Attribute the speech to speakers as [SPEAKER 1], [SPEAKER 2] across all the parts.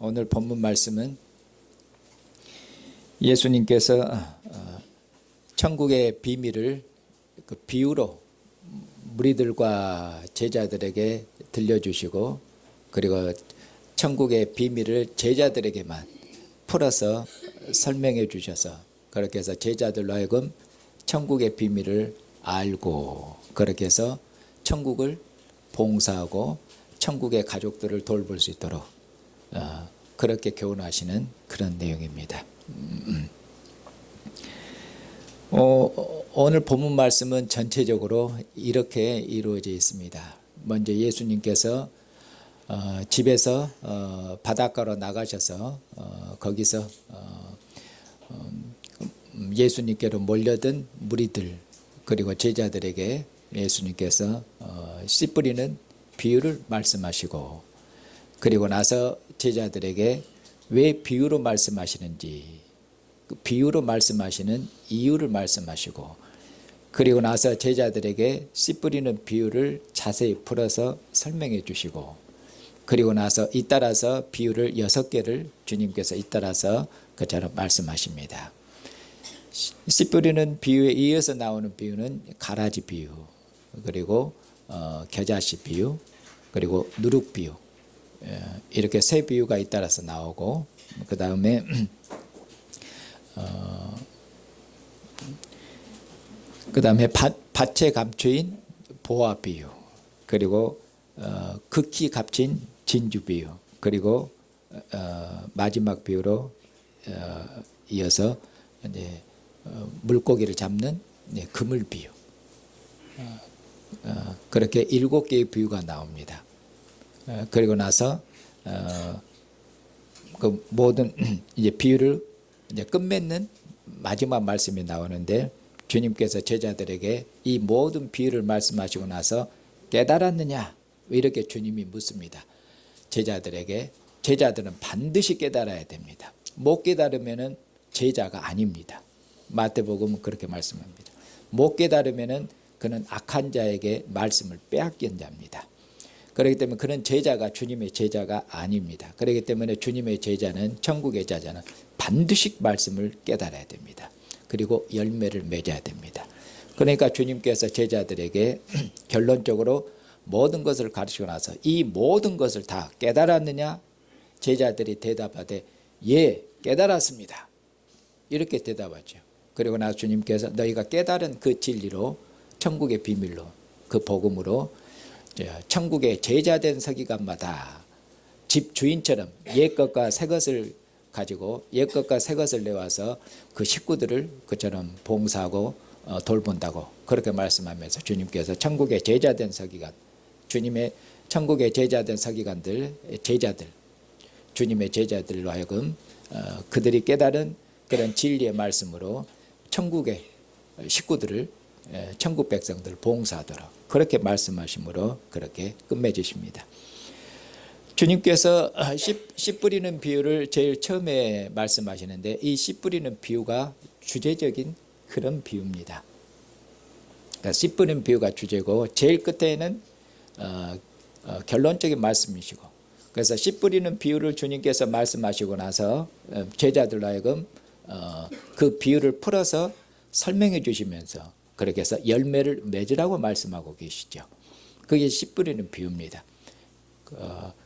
[SPEAKER 1] 오늘 본문 말씀은 예수님께서 천국의 비밀을 그 비유로 무리들과 제자들에게 들려주시고, 그리고 천국의 비밀을 제자들에게만 풀어서 설명해 주셔서, 그렇게 해서 제자들로 하여금 천국의 비밀을 알고, 그렇게 해서 천국을 봉사하고 천국의 가족들을 돌볼 수 있도록 그렇게 교훈하시는 그런 내용입니다. 오늘 본문 말씀은 전체적으로 이렇게 이루어져 있습니다. 먼저 예수님께서 집에서 바닷가로 나가셔서 거기서 예수님께로 몰려든 무리들 그리고 제자들에게 예수님께서 씨 뿌리는 비유를 말씀하시고, 그리고 나서 제자들에게 왜 비유로 말씀하시는지, 그 비유로 말씀하시는 이유를 말씀하시고, 그리고 나서 제자들에게 씨 뿌리는 비유를 자세히 풀어서 설명해 주시고, 그리고 나서 잇따라서 비유를 6개를 주님께서 잇따라서 그처럼 말씀하십니다. 씨 뿌리는 비유에 이어서 나오는 비유는 가라지 비유, 그리고 겨자씨 비유, 그리고 누룩 비유, 이렇게 세 비유가 잇따라서 나오고, 그 다음에 밭에 감추인 보화 비유, 그리고 극히 값진 진주 비유, 그리고 마지막 비유로 이어서 이제 물고기를 잡는 그물 비유, 그렇게 7개의 비유가 나옵니다. 그리고 나서 그 모든 이제 비유를 이제 끝맺는 마지막 말씀이 나오는데, 주님께서 제자들에게 이 모든 비유를 말씀하시고 나서 깨달았느냐 이렇게 주님이 묻습니다. 제자들에게. 제자들은 반드시 깨달아야 됩니다. 못 깨달으면은 제자가 아닙니다. 마태복음은 그렇게 말씀합니다. 못 깨달으면은 그는 악한 자에게 말씀을 빼앗긴 자입니다. 그렇기 때문에 그는 제자가 주님의 제자가 아닙니다. 그렇기 때문에 주님의 제자는, 천국의 제자는 반드시 말씀을 깨달아야 됩니다. 그리고 열매를 맺어야 됩니다. 그러니까 주님께서 제자들에게 결론적으로 모든 것을 가르치고 나서 이 모든 것을 다 깨달았느냐? 제자들이 대답하되 예, 깨달았습니다. 이렇게 대답하죠. 그리고 나서 주님께서 너희가 깨달은 그 진리로, 천국의 비밀로, 그 복음으로 천국의 제자된 서기관마다 집 주인처럼 옛것과 새것을 가지고 옛것과 새것을 내와서 그 식구들을 그처럼 봉사하고 돌본다고 그렇게 말씀하면서, 주님께서 천국의 제자된 서기관, 주님의 천국의 제자된 서기관들, 제자들, 주님의 제자들로 하여금 그들이 깨달은 그런 진리의 말씀으로 천국의 식구들을, 천국 백성들을 봉사하도록 그렇게 말씀하심으로 그렇게 끝맺으십니다. 주님께서 씨 뿌리는 비유를 제일 처음에 말씀하시는데, 이 씨 뿌리는 비유가 주제적인 그런 비유입니다. 그러니까 씨 뿌리는 비유가 주제고, 제일 끝에는 결론적인 말씀이시고, 그래서 씨 뿌리는 비유를 주님께서 말씀하시고 나서 제자들로 하여금 그 비유를 풀어서 설명해 주시면서 그렇게 해서 열매를 맺으라고 말씀하고 계시죠. 그게 씨 뿌리는 비유입니다.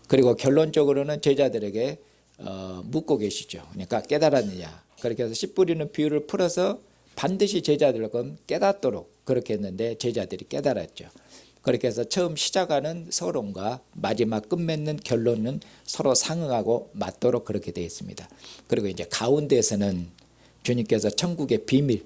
[SPEAKER 1] 그리고 결론적으로는 제자들에게 묻고 계시죠. 그러니까 깨달았느냐. 그렇게 해서 씨 뿌리는 비유를 풀어서 반드시 제자들은 깨닫도록 그렇게 했는데 제자들이 깨달았죠. 그렇게 해서 처음 시작하는 서론과 마지막 끝맺는 결론은 서로 상응하고 맞도록 그렇게 되어 있습니다. 그리고 이제 가운데에서는 주님께서 천국의 비밀,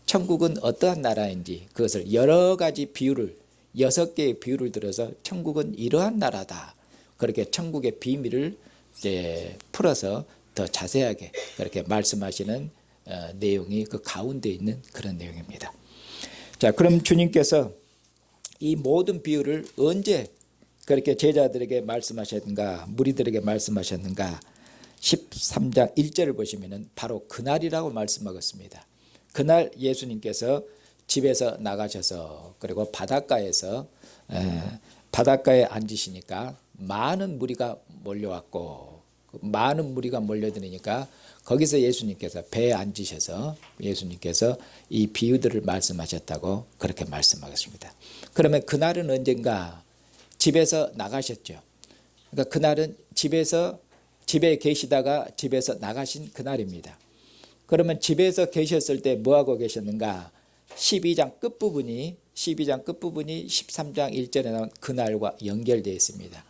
[SPEAKER 1] 천국은 어떠한 나라인지 그것을 여러 가지 비유를, 6개의 비유를 들어서 천국은 이러한 나라다, 그렇게 천국의 비밀을 이제 풀어서 더 자세하게 그렇게 말씀하시는 내용이 그 가운데 있는 그런 내용입니다. 자, 그럼 주님께서 이 모든 비유를 언제 그렇게 제자들에게 말씀하셨는가, 무리들에게 말씀하셨는가? 13장 1절을 보시면은 바로 그날이라고 말씀하겠습니다. 그날 예수님께서 집에서 나가셔서, 그리고 바닷가에서 바닷가에 앉으시니까 많은 무리가 몰려왔고, 많은 무리가 몰려드니까 거기서 예수님께서 배에 앉으셔서 예수님께서 이 비유들을 말씀하셨다고 그렇게 말씀하셨습니다. 그러면 그날은 언젠가 집에서 나가셨죠. 그러니까 그날은 집에 계시다가 집에서 나가신 그날입니다. 그러면 집에서 계셨을 때 뭐하고 계셨는가? 12장 끝부분이 13장 1절에 나온 그날과 연결되어 있습니다.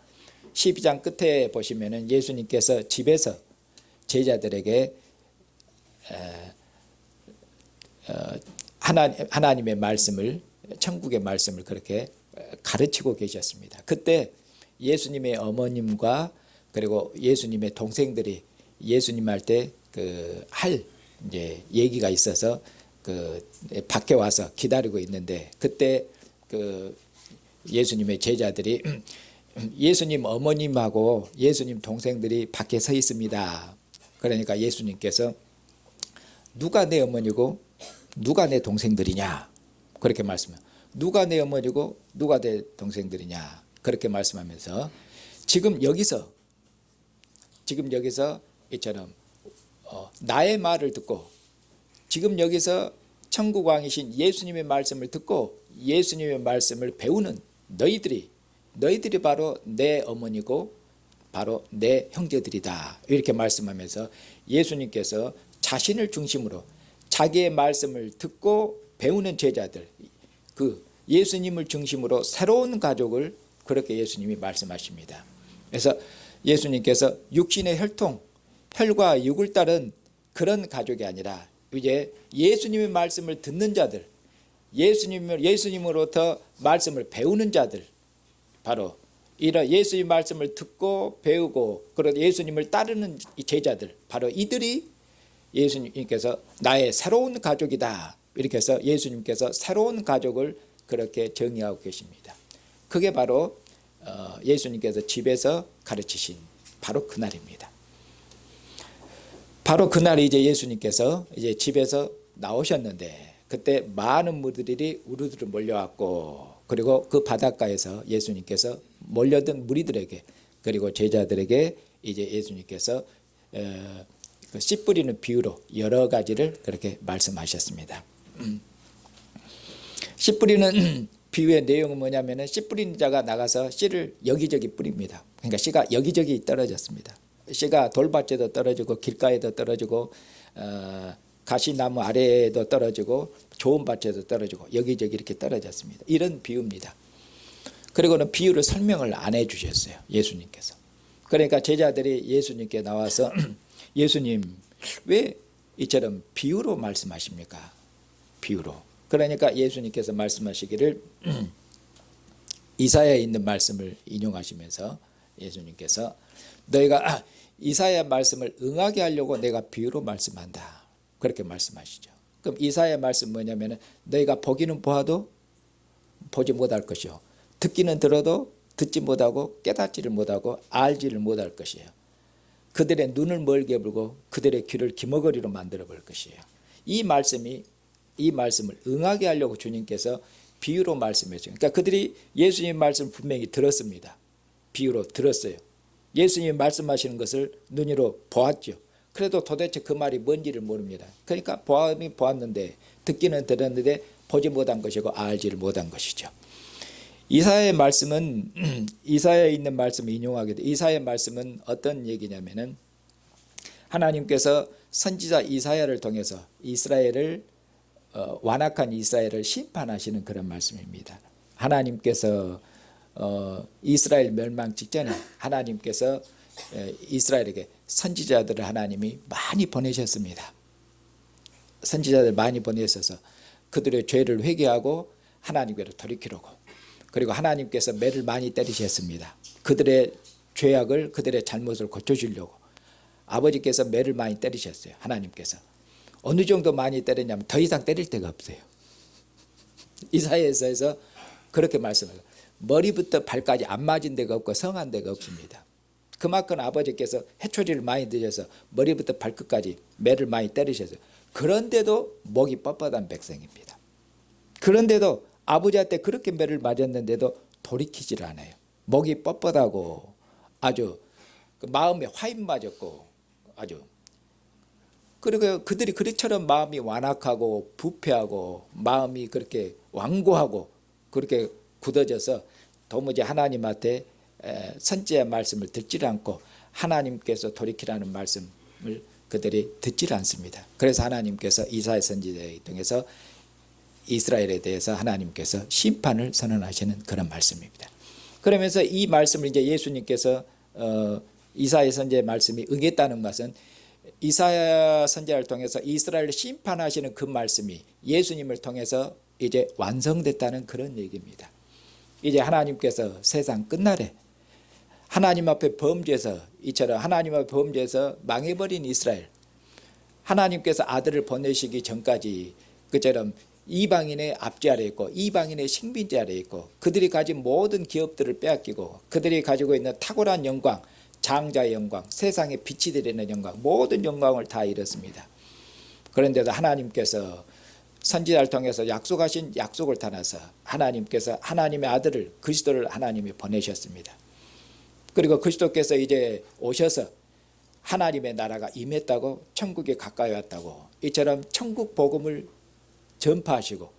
[SPEAKER 1] 12장 끝에 보시면은 예수님께서 집에서 제자들에게 하나님의 말씀을, 천국의 말씀을 그렇게 가르치고 계셨습니다. 그때 예수님의 어머님과 그리고 예수님의 동생들이 예수님 할 때 할 이제 얘기가 있어서 밖에 와서 기다리고 있는데, 그때 예수님의 제자들이 예수님 어머님하고 예수님 동생들이 밖에 서 있습니다. 그러니까 예수님께서 누가 내 어머니고 누가 내 동생들이냐 그렇게 말씀해요. 누가 내 어머니고 누가 내 동생들이냐 그렇게 말씀하면서 지금 여기서 이처럼 나의 말을 듣고 지금 여기서 천국 왕이신 예수님의 말씀을 듣고 예수님의 말씀을 배우는 너희들이 바로 내 어머니고 바로 내 형제들이다 이렇게 말씀하면서 예수님께서 자신을 중심으로 자기의 말씀을 듣고 배우는 제자들, 예수님을 중심으로 새로운 가족을 그렇게 예수님이 말씀하십니다. 그래서 예수님께서 육신의 혈과 육을 따른 그런 가족이 아니라 이제 예수님의 말씀을 듣는 자들, 예수님으로부터 말씀을 배우는 자들, 바로 이런 예수의 말씀을 듣고 배우고 그리고 예수님을 따르는 제자들, 바로 이들이 예수님께서 나의 새로운 가족이다 이렇게 해서 예수님께서 새로운 가족을 그렇게 정의하고 계십니다. 그게 바로 예수님께서 집에서 가르치신 바로 그날입니다. 바로 그날이 이제 예수님께서 이제 집에서 나오셨는데 그때 많은 무리들이 우르르 몰려왔고, 그리고 그 바닷가에서 예수님께서 몰려든 무리들에게 그리고 제자들에게 이제 예수님께서 씨 뿌리는 비유로 여러 가지를 그렇게 말씀하셨습니다. 씨 뿌리는 비유의 내용은 뭐냐면은 씨 뿌리는 자가 나가서 씨를 여기저기 뿌립니다. 그러니까 씨가 여기저기 떨어졌습니다. 씨가 돌밭에도 떨어지고 길가에도 떨어지고 가시나무 아래에도 떨어지고 좋은 밭에도 떨어지고 여기저기 이렇게 떨어졌습니다. 이런 비유입니다. 그리고는 비유를 설명을 안 해주셨어요, 예수님께서. 그러니까 제자들이 예수님께 나와서 예수님 왜 이처럼 비유로 말씀하십니까? 비유로. 그러니까 예수님께서 말씀하시기를 이사야에 있는 말씀을 인용하시면서 예수님께서 너희가 이사야 말씀을 응하게 하려고 내가 비유로 말씀한다 그렇게 말씀하시죠. 그럼 이사야 말씀 뭐냐면은 너희가 보기는 보아도 보지 못할 것이요 듣기는 들어도 듣지 못하고 깨닫지를 못하고 알지를 못할 것이에요. 그들의 눈을 멀게 불고 그들의 귀를 기머거리로 만들어 볼 것이에요. 이 말씀을 응하게 하려고 주님께서 비유로 말씀했어요. 그러니까 그들이 예수님 말씀 분명히 들었습니다. 비유로 들었어요. 예수님이 말씀하시는 것을 눈으로 보았죠. 그래도 도대체 그 말이 뭔지를 모릅니다. 그러니까 보았는데 듣기는 들었는데 보지 못한 것이고 알지를 못한 것이죠. 이사야의 말씀은 이사야에 있는 말씀을 인용하게 돼. 이사야의 말씀은 어떤 얘기냐면은 하나님께서 선지자 이사야를 통해서 이스라엘을 완악한 이스라엘을 심판하시는 그런 말씀입니다. 하나님께서 이스라엘 멸망 직전에 하나님께서 이스라엘에게 선지자들을 하나님이 많이 보내셨습니다. 선지자들 많이 보내셔서 그들의 죄를 회개하고 하나님께로 돌이키려고, 그리고 하나님께서 매를 많이 때리셨습니다. 그들의 죄악을, 그들의 잘못을 고쳐주려고 아버지께서 매를 많이 때리셨어요. 하나님께서 어느 정도 많이 때렸냐면 더 이상 때릴 데가 없어요. 이사야에서 그렇게 말씀해요. 머리부터 발까지 안 맞은 데가 없고 성한 데가 없습니다. 그만큼 아버지께서 해초리를 많이 드셔서 머리부터 발끝까지 매를 많이 때리셔서, 그런데도 목이 뻣뻣한 백성입니다. 그런데도 아버지한테 그렇게 매를 맞았는데도 돌이키질 않아요. 목이 뻣뻣하고 아주 그 마음에 화인 맞았고 아주. 그리고 그들이 그리처럼 마음이 완악하고 부패하고 마음이 그렇게 완고하고 그렇게 굳어져서 도무지 하나님한테 선지자의 말씀을 듣지 않고 하나님께서 돌이키라는 말씀을 그들이 듣지 않습니다. 그래서 하나님께서 이사야 선지자를 통해서 이스라엘에 대해서 하나님께서 심판을 선언하시는 그런 말씀입니다. 그러면서 이 말씀을 이제 예수님께서 이사야 선지자의 말씀이 응했다는 것은 이사야 선지자를 통해서 이스라엘을 심판하시는 그 말씀이 예수님을 통해서 이제 완성됐다는 그런 얘기입니다. 이제 하나님께서 세상 끝날에 하나님 앞에 범죄해서 이처럼 하나님 앞에 범죄해서 망해버린 이스라엘, 하나님께서 아들을 보내시기 전까지 그처럼 이방인의 압제 아래에 있고 이방인의 식민지 아래에 있고 그들이 가진 모든 기업들을 빼앗기고 그들이 가지고 있는 탁월한 영광, 장자의 영광, 세상에 빛이 되는 영광, 모든 영광을 다 잃었습니다. 그런데도 하나님께서 선지자를 통해서 약속하신 약속을 따라서 하나님께서 하나님의 아들을 그리스도를 하나님이 보내셨습니다. 그리고 그리스도께서 이제 오셔서 하나님의 나라가 임했다고 천국에 가까이 왔다고 이처럼 천국 복음을 전파하시고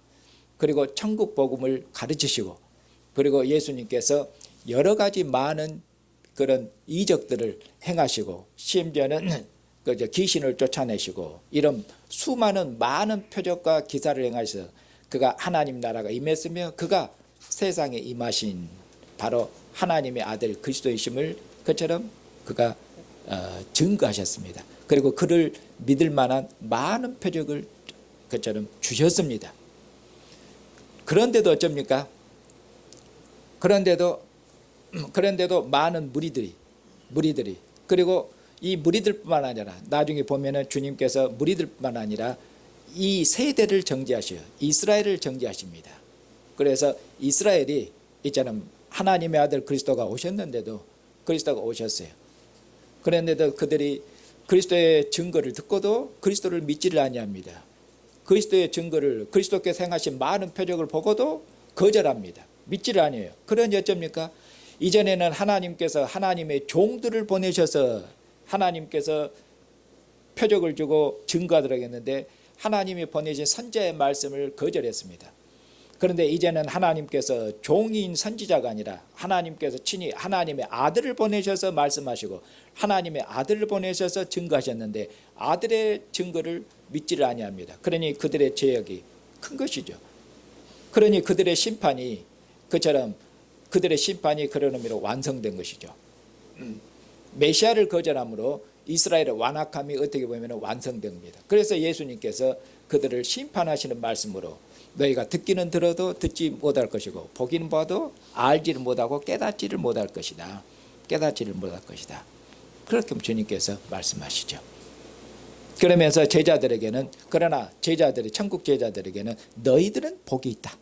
[SPEAKER 1] 그리고 천국 복음을 가르치시고 그리고 예수님께서 여러 가지 많은 그런 이적들을 행하시고 심지어는 귀신을 쫓아내시고 이런 수많은 많은 표적과 기사를 행하셔서 그가 하나님 나라가 임했으며 그가 세상에 임하신 바로 하나님의 아들 그리스도이심을 그처럼 그가 증거하셨습니다. 그리고 그를 믿을 만한 많은 표적을 그처럼 주셨습니다. 그런데도 어쩝니까? 그런데도 많은 무리들이 그리고 이 무리들뿐만 아니라 나중에 보면은 주님께서 무리들뿐만 아니라 이 세대를 정죄하셔요. 이스라엘을 정죄하십니다. 그래서 이스라엘이 이처럼 하나님의 아들 그리스도가 오셨는데도 그리스도가 오셨어요. 그런데도 그들이 그리스도의 증거를 듣고도 그리스도를 믿지를 아니합니다. 그리스도의 증거를 그리스도께서 행하신 많은 표적을 보고도 거절합니다. 믿지를 아니해요. 그러니 어쩝니까? 이전에는 하나님께서 하나님의 종들을 보내셔서 하나님께서 표적을 주고 증거하도록 했는데 하나님이 보내신 선지자의 말씀을 거절했습니다. 그런데 이제는 하나님께서 종인 선지자가 아니라 하나님께서 친히 하나님의 아들을 보내셔서 말씀하시고 하나님의 아들을 보내셔서 증거하셨는데 아들의 증거를 믿지를 아니합니다. 그러니 그들의 죄악이 큰 것이죠. 그러니 그들의 심판이 그처럼 그들의 심판이 그런 의미로 완성된 것이죠. 메시아를 거절함으로 이스라엘의 완악함이 어떻게 보면 완성됩니다. 그래서 예수님께서 그들을 심판하시는 말씀으로 너희가 듣기는 들어도 듣지 못할 것이고 보기는 봐도 알지를 못하고 깨닫지를 못할 것이다. 깨닫지를 못할 것이다. 그렇게 주님께서 말씀하시죠. 그러면서 제자들에게는 그러나 제자들이 천국 제자들에게는 너희들은 복이 있다.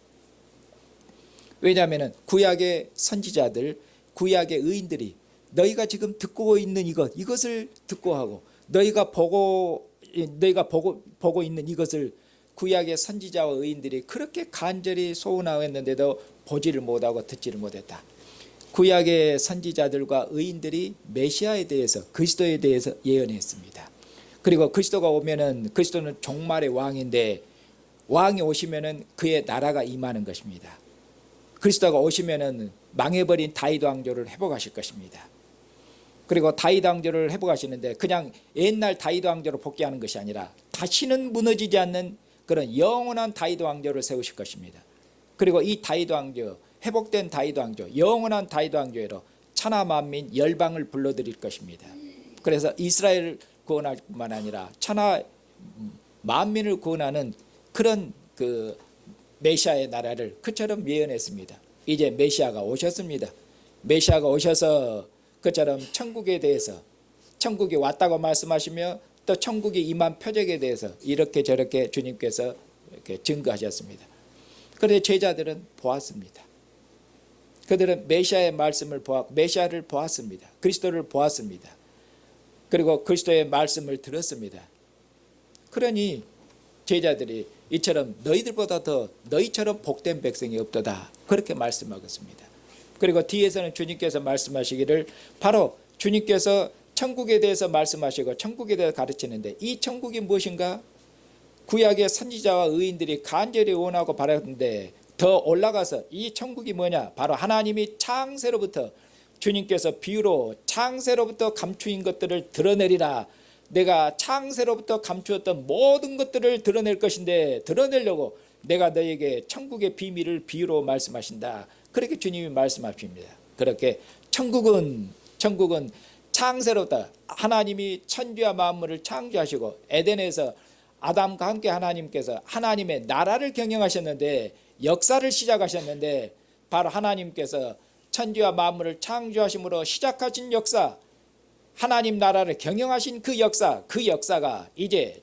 [SPEAKER 1] 왜냐하면 구약의 선지자들 구약의 의인들이 너희가 지금 듣고 있는 이것을 듣고 하고 너희가 보고 있는 이것을 구약의 선지자와 의인들이 그렇게 간절히 소원하였는데도 보지를 못하고 듣지를 못했다. 구약의 선지자들과 의인들이 메시아에 대해서 그리스도에 대해서 예언했습니다. 그리고 그리스도가 오면은 그리스도는 종말의 왕인데 왕이 오시면은 그의 나라가 임하는 것입니다. 그리스도가 오시면은 망해버린 다윗 왕조를 회복하실 것입니다. 그리고 다윗 왕조를 회복하시는데 그냥 옛날 다윗 왕조로 복귀하는 것이 아니라 다시는 무너지지 않는 그런 영원한 다윗 왕조를 세우실 것입니다. 그리고 이 다윗 왕조, 회복된 다윗 왕조, 영원한 다윗 왕조로 천하 만민 열방을 불러들일 것입니다. 그래서 이스라엘을 구원할 뿐만 아니라 천하 만민을 구원하는 그런 그 메시아의 나라를 그처럼 예언했습니다. 이제 메시아가 오셨습니다. 메시아가 오셔서 그처럼 천국에 대해서 천국이 왔다고 말씀하시며 또 천국이 임한 표적에 대해서 이렇게 저렇게 주님께서 이렇게 증거하셨습니다. 그런데 제자들은 보았습니다. 그들은 메시아의 말씀을 메시아를 보았습니다. 그리스도를 보았습니다. 그리고 그리스도의 말씀을 들었습니다. 그러니 제자들이 이처럼 너희들보다 더 너희처럼 복된 백성이 없도다 그렇게 말씀하겠습니다. 그리고 뒤에서는 주님께서 말씀하시기를 바로 주님께서 천국에 대해서 말씀하시고 천국에 대해서 가르치는데 이 천국이 무엇인가? 구약의 선지자와 의인들이 간절히 원하고 바랐는데 더 올라가서 이 천국이 뭐냐? 바로 하나님이 창세로부터 주님께서 비유로 창세로부터 감추인 것들을 드러내리라. 내가 창세로부터 감추었던 모든 것들을 드러낼 것인데 드러내려고 내가 너에게 천국의 비밀을 비유로 말씀하신다. 그렇게 주님이 말씀하십니다. 그렇게 천국은 창세로부터 하나님이 천지와 만물을 창조하시고 에덴에서 아담과 함께 하나님께서 하나님의 나라를 경영하셨는데 역사를 시작하셨는데 바로 하나님께서 천지와 만물을 창조하심으로 시작하신 역사, 하나님 나라를 경영하신 그 역사가 이제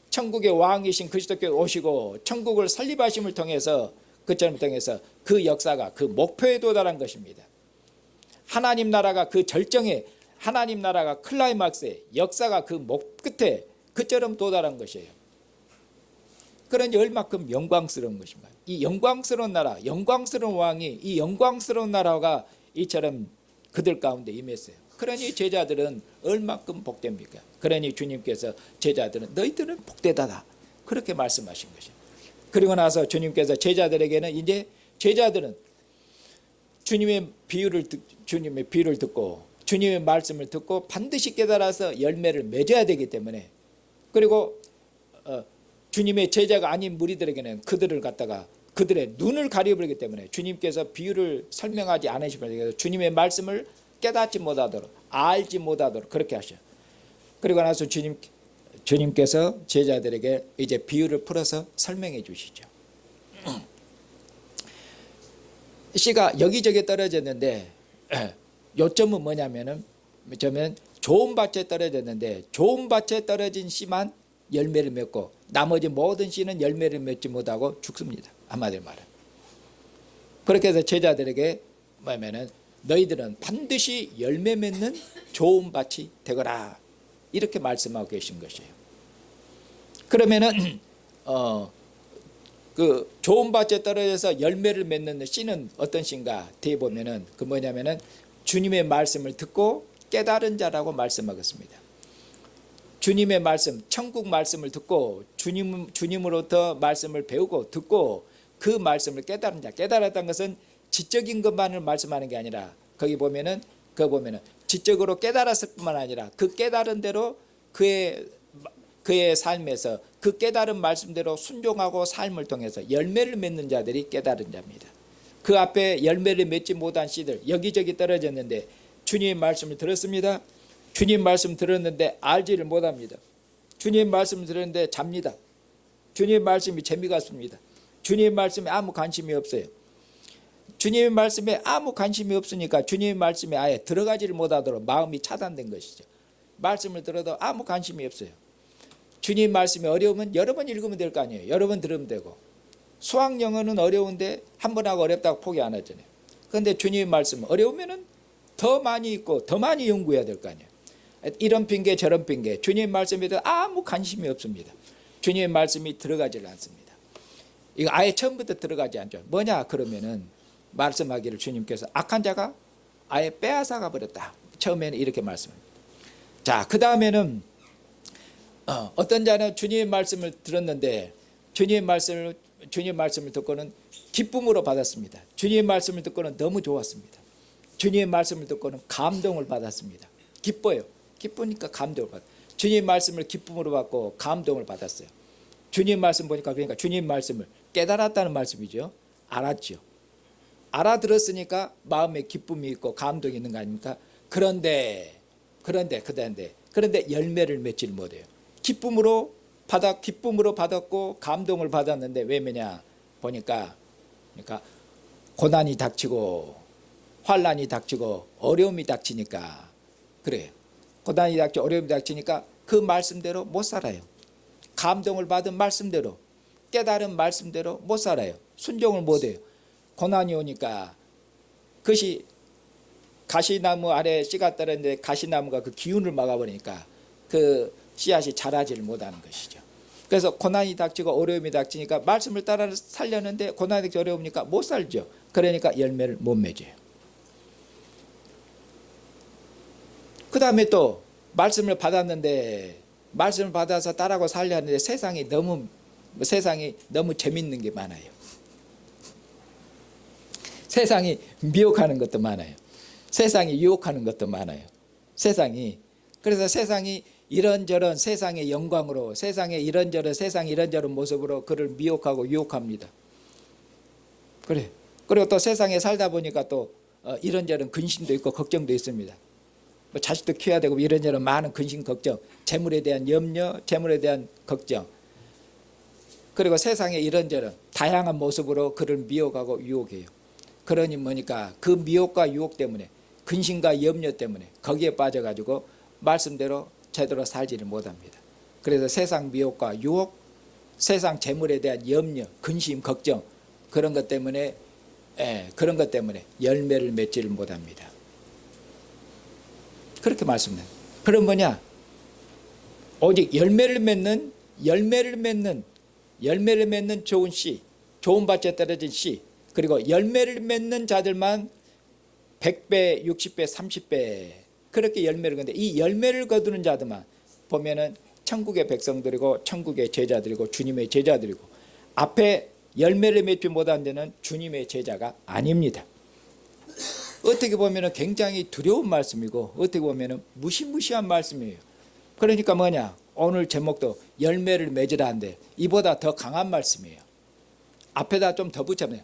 [SPEAKER 1] 천국의 왕이신 그리스도께서 오시고 천국을 설립하심을 통해서 그점을 통해서 그 역사가 그 목표에 도달한 것입니다. 하나님 나라가 그 절정에, 하나님 나라가 클라이막스에, 역사가 그 목 끝에 그처럼 도달한 것이에요. 그러니 얼마큼 영광스러운 것인가. 이 영광스러운 나라, 영광스러운 왕이 이 영광스러운 나라가 이처럼 그들 가운데 임했어요. 그러니 제자들은 얼마큼 복됩니까? 그러니 주님께서 제자들은 너희들은 복되다 그렇게 말씀하신 것이에요. 그리고 나서 주님께서 제자들에게는 이제 제자들은 주님의 비유를 듣고 주님의 말씀을 듣고 반드시 깨달아서 열매를 맺어야 되기 때문에 그리고 주님의 제자가 아닌 무리들에게는 그들을 갖다가 그들의 눈을 가려버리기 때문에 주님께서 비유를 설명하지 않으시면 주님의 말씀을 깨닫지 못하도록 알지 못하도록 그렇게 하셔요. 그리고 나서 주님께서 제자들에게 이제 비유를 풀어서 설명해 주시죠. 씨가 여기저기 떨어졌는데 요점은 뭐냐면은 좋은 밭에 떨어졌는데 좋은 밭에 떨어진 씨만 열매를 맺고 나머지 모든 씨는 열매를 맺지 못하고 죽습니다. 한마디로 말해. 그렇게 해서 제자들에게 뭐냐면은 너희들은 반드시 열매 맺는 좋은 밭이 되거라 이렇게 말씀하고 계신 것이에요. 그러면은 그 좋은 밭에 떨어져서 열매를 맺는 씨는 어떤 씨인가? 뒤에 보면은 그 뭐냐면은 주님의 말씀을 듣고 깨달은 자라고 말씀하겠습니다. 주님의 말씀, 천국 말씀을 듣고 주님으로부터 말씀을 배우고 듣고 그 말씀을 깨달은 자. 깨달았다는 것은 지적인 것만을 말씀하는 게 아니라 거기 보면은 지적으로 깨달았을 뿐만 아니라 그 깨달은 대로 그의 삶에서 그 깨달은 말씀대로 순종하고 삶을 통해서 열매를 맺는 자들이 깨달은 자입니다. 그 앞에 열매를 맺지 못한 씨들 여기저기 떨어졌는데 주님의 말씀을 들었습니다. 주님 말씀 들었는데 알지를 못합니다. 주님 말씀 들었는데 잡니다. 주님 말씀이 재미가 없습니다. 주님 말씀에 아무 관심이 없어요. 주님의 말씀에 아무 관심이 없으니까 주님의 말씀에 아예 들어가지를 못하도록 마음이 차단된 것이죠. 말씀을 들어도 아무 관심이 없어요. 주님 말씀이 어려우면 여러 번 읽으면 될 거 아니에요. 여러 번 들으면 되고. 수학 영어는 어려운데 한 번 하고 어렵다고 포기 안 하잖아요. 그런데 주님의 말씀 어려우면은 더 많이 읽고 더 많이 연구해야 될 거 아니에요. 이런 핑계 저런 핑계 주님의 말씀에 대해 아무 관심이 없습니다. 주님의 말씀이 들어가질 않습니다. 이거 아예 처음부터 들어가지 않죠. 뭐냐 그러면은 말씀하기를 주님께서 악한 자가 아예 빼앗아가 버렸다. 처음에는 이렇게 말씀합니다. 자, 그 다음에는 어떤 자는 주님의 말씀을 들었는데 주님의 말씀을 듣고는 기쁨으로 받았습니다. 주님의 말씀을 듣고는 너무 좋았습니다. 주님의 말씀을 듣고는 감동을 받았습니다. 기뻐요. 기쁘니까 감동을 받았어요. 주님의 말씀을 기쁨으로 받고 감동을 받았어요. 주님의 말씀 보니까 그러니까 주님의 말씀을 깨달았다는 말씀이죠. 알았죠. 알아들었으니까 마음에 기쁨이 있고 감동이 있는 거 아닙니까? 그런데 열매를 맺질 못해요. 기쁨으로 받았고 감동을 받았는데 왜냐 보니까 그러니까 고난이 닥치고 환난이 닥치고 어려움이 닥치니까 그래요. 고난이 닥치고 어려움이 닥치니까 그 말씀대로 못 살아요. 감동을 받은 말씀대로 깨달은 말씀대로 못 살아요. 순종을 못해요. 고난이 오니까 그것이 가시나무 아래 씨가 떨어졌는데 가시나무가 그 기운을 막아버리니까 그 씨앗이 자라지를 못하는 것이죠. 그래서 고난이 닥치고 어려움이 닥치니까 말씀을 따라 살려는데 고난이 닥치고 어려우니까 못 살죠. 그러니까 열매를 못 맺어요. 그 다음에 또 말씀을 받았는데 말씀을 받아서 딸하고 살려 하는데 세상이 너무 재밌는 게 많아요. 세상이 미혹하는 것도 많아요. 세상이 유혹하는 것도 많아요. 그래서 세상이 이런저런 세상의 영광으로 세상이 이런저런 모습으로 그를 미혹하고 유혹합니다. 그래. 그리고 또 세상에 살다 보니까 또 이런저런 근심도 있고 걱정도 있습니다. 뭐 자식도 키워야 되고 이런저런 많은 근심 걱정, 재물에 대한 염려, 재물에 대한 걱정, 그리고 세상에 이런저런 다양한 모습으로 그를 미혹하고 유혹해요. 그러니 뭐니까 그 미혹과 유혹 때문에, 근심과 염려 때문에 거기에 빠져가지고 말씀대로 제대로 살지를 못합니다. 그래서 세상 미혹과 유혹, 세상 재물에 대한 염려, 근심, 걱정, 그런 것 때문에 열매를 맺지를 못합니다. 그렇게 말씀해요. 그럼 뭐냐? 오직 열매를 맺는 좋은 씨, 좋은 밭에 떨어진 씨, 그리고 열매를 맺는 자들만 100배, 60배, 30배 그렇게 열매를 거두는데, 이 열매를 거두는 자들만 보면은 천국의 백성들이고 천국의 제자들이고 주님의 제자들이고, 앞에 열매를 맺지 못한 데는 주님의 제자가 아닙니다. 어떻게 보면 굉장히 두려운 말씀이고 어떻게 보면 무시무시한 말씀이에요. 그러니까 뭐냐, 오늘 제목도 열매를 맺으라는데 이보다 더 강한 말씀이에요. 앞에다 좀 더 붙여보세요.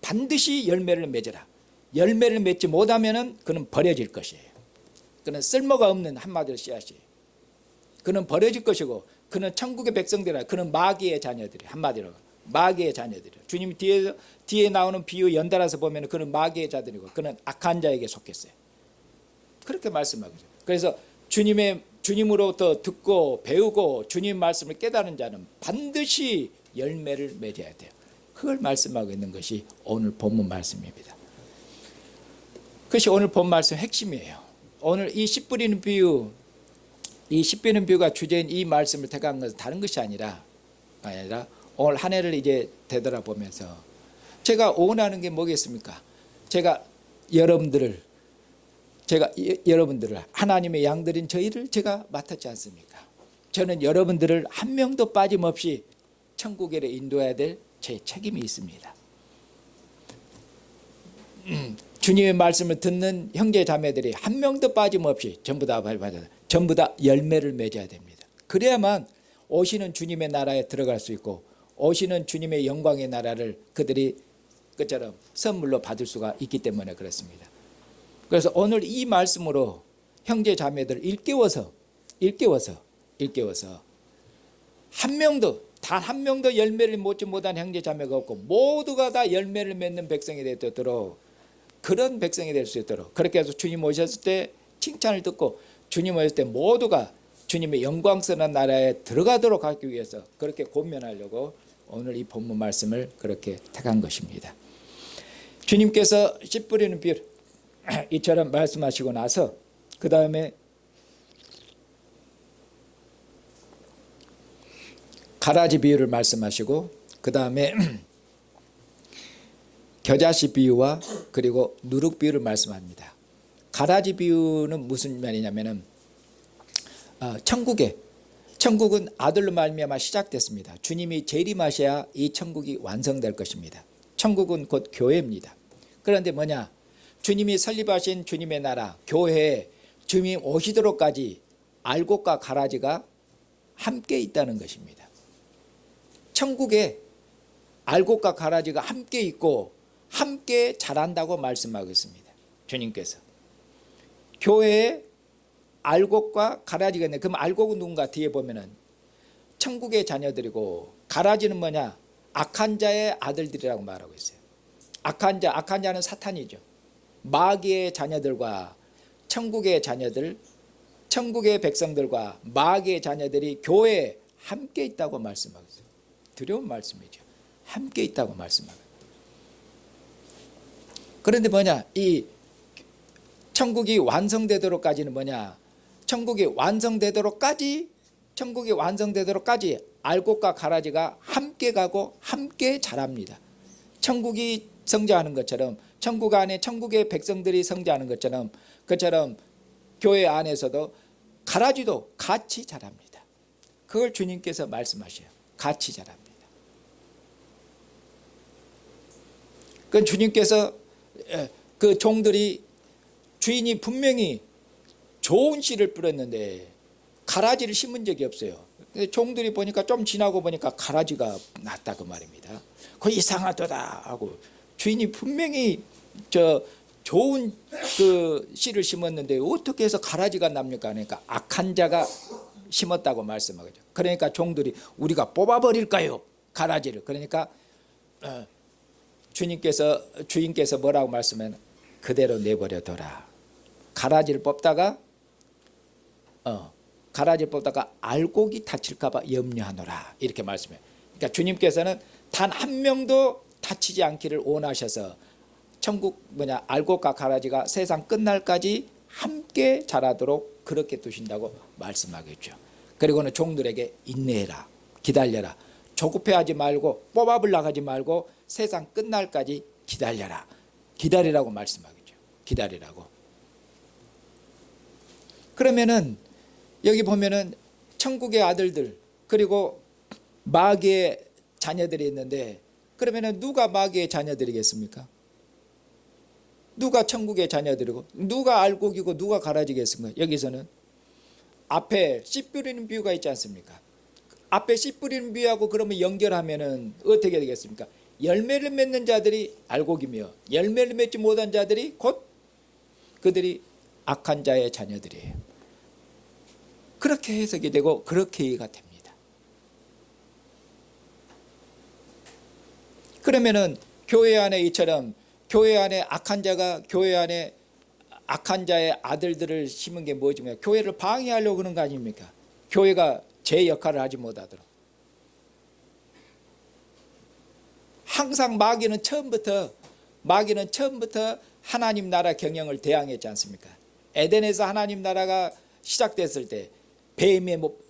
[SPEAKER 1] 반드시 열매를 맺으라. 열매를 맺지 못하면 그는 버려질 것이에요. 그는 쓸모가 없는, 한마디로 씨앗이에요. 그는 버려질 것이고 그는 천국의 백성들이라, 그는 마귀의 자녀들이에요. 한마디로 마귀의 자녀들이에요. 주님 뒤에 나오는 비유 연달아서 보면 그는 마귀의 자들이고 그는 악한 자에게 속했어요. 그렇게 말씀하고 있어요. 그래서 주님으로부터 듣고 배우고 주님 말씀을 깨달은 자는 반드시 열매를 맺어야 돼요. 그걸 말씀하고 있는 것이 오늘 본문 말씀입니다. 그것이 오늘 본 말씀 핵심이에요. 오늘 이 씨 뿌리는 비유, 이 씨 뿌리는 비유가 주제인 이 말씀을 택한 것은 다른 것이 아니라 오늘 한 해를 이제 되돌아보면서 제가 원하는 게 뭐겠습니까? 제가 여러분들을 하나님의 양들인 저희를 제가 맡았지 않습니까? 저는 여러분들을 한 명도 빠짐없이 천국에 인도해야 될 제 책임이 있습니다. 주님의 말씀을 듣는 형제 자매들이 한 명도 빠짐없이 전부 다 열매를 맺어야 됩니다. 그래야만 오시는 주님의 나라에 들어갈 수 있고 오시는 주님의 영광의 나라를 그들이 그처럼 선물로 받을 수가 있기 때문에 그렇습니다. 그래서 오늘 이 말씀으로 형제 자매들을 일깨워서 단 한 명도 열매를 맺지 못한 형제 자매가 없고 모두가 다 열매를 맺는 백성이 되도록, 그런 백성이 될 수 있도록, 그렇게 해서 주님 오셨을 때 칭찬을 듣고 주님 오셨을 때 모두가 주님의 영광스러운 나라에 들어가도록 하기 위해서 그렇게 권면하려고 오늘 이 본문 말씀을 그렇게 택한 것입니다. 주님께서 씨 뿌리는 비유 이처럼 말씀하시고 나서 그 다음에 가라지 비유를 말씀하시고 그 다음에 겨자씨 비유와 그리고 누룩 비유를 말씀합니다. 가라지 비유는 무슨 말이냐면은 천국은 아들로 말미암아 시작됐습니다. 주님이 재림하셔야 이 천국이 완성될 것입니다. 천국은 곧 교회입니다. 그런데 뭐냐, 주님이 설립하신 주님의 나라 교회에 주님 오시도록까지 알곡과 가라지가 함께 있다는 것입니다. 천국에 알곡과 가라지가 함께 있고 함께 자란다고 말씀하고 있습니다. 주님께서 교회에 알곡과 가라지가 있는데, 그럼 알곡은 누군가 뒤에 보면은 천국의 자녀들이고 가라지는 뭐냐, 악한 자의 아들들이라고 말하고 있어요. 악한 자는 사탄이죠. 마귀의 자녀들과 천국의 자녀들, 천국의 백성들과 마귀의 자녀들이 교회에 함께 있다고 말씀하고 있어요. 두려운 말씀이죠. 함께 있다고 말씀하고. 그런데 뭐냐, 이 천국이 완성되도록까지는 뭐냐, 천국이 완성되도록까지 알곡과 가라지가 함께 가고 함께 자랍니다. 천국이 성장하는 것처럼 천국 안에 천국의 백성들이 성장하는 것처럼 그처럼 교회 안에서도 가라지도 같이 자랍니다. 그걸 주님께서 말씀하셔요. 같이 자랍니다. 그 주님께서 그 종들이 주인이 분명히 좋은 씨를 뿌렸는데 가라지를 심은 적이 없어요. 종들이 보니까 좀 지나고 보니까 가라지가 났다 그 말입니다. 그 이상하다 하고 주인이 분명히 좋은 그 씨를 심었는데 어떻게 해서 가라지가 납니까? 그러니까 악한 자가 심었다고 말씀하죠. 그러니까 종들이 우리가 뽑아버릴까요? 가라지를. 그러니까 주인께서 뭐라고 말씀하면 그대로 내버려둬라. 가라지를 뽑다가 알곡이 다칠까 봐 염려하노라 이렇게 말씀해요. 그러니까 주님께서는 단 한 명도 다치지 않기를 원하셔서 천국 알곡과 가라지가 세상 끝날까지 함께 자라도록 그렇게 두신다고 말씀하겠죠. 그리고는 종들에게 인내해라, 기다려라, 조급해하지 말고 뽑아보려고 하지 말고 세상 끝날까지 기다려라, 기다리라고 말씀하겠죠. 기다리라고. 그러면은 여기 보면은 천국의 아들들 그리고 마귀의 자녀들이 있는데 그러면은 누가 마귀의 자녀들이겠습니까? 누가 천국의 자녀들이고 누가 알곡이고 누가 가라지겠습니까? 여기서는 앞에 씨 뿌리는 비유가 있지 않습니까? 앞에 씨 뿌리는 비유하고 그러면 연결하면은 어떻게 되겠습니까? 열매를 맺는 자들이 알곡이며 열매를 맺지 못한 자들이 곧 그들이 악한 자의 자녀들이에요. 그렇게 해석이 되고 그렇게 이해가 됩니다. 그러면은 교회 안에 이처럼 교회 안에 악한 자가 교회 안에 악한 자의 아들들을 심은 게 뭐지? 교회를 방해하려고 그런 거 아닙니까? 교회가 제 역할을 하지 못하도록. 항상 마귀는 처음부터 하나님 나라 경영을 대항했지 않습니까? 에덴에서 하나님 나라가 시작됐을 때